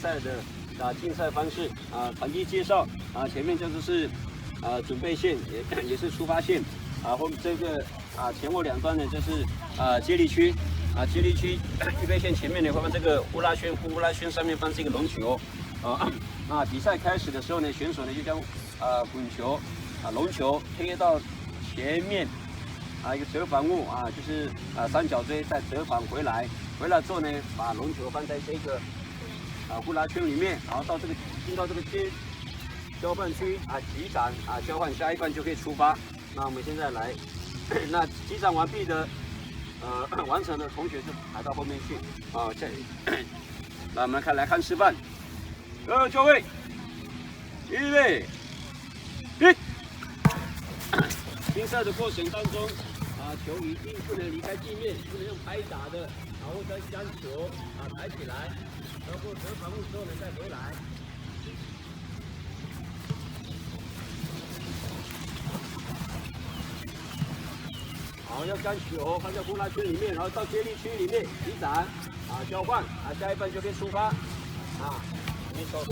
赛的竞赛方式场地介绍前面这个是准备线，也是出发线后面这个前后两端呢就是接力区接力区预备线前面呢会放这个呼啦圈上面放这个龙球比赛开始的时候呢，选手呢就将滚球龙球贴到前面一个折返物就是三角锥再折返回来之后呢，把龙球放在这个呼啦圈里面，然后到这个进到这个交换区击掌交换下一半就可以出发。那我们现在来，那击掌完毕的完成的同学就排到后面去来我们来看示范，就位，预备，竞赛的过程当中球一定不能离开地面，不能用拍打的，然后再将球抬起来，然后折返物之后呢再回来。好，要将球放在呼啦圈里面，然后到接力区里面击掌交换下一半就可以出发你手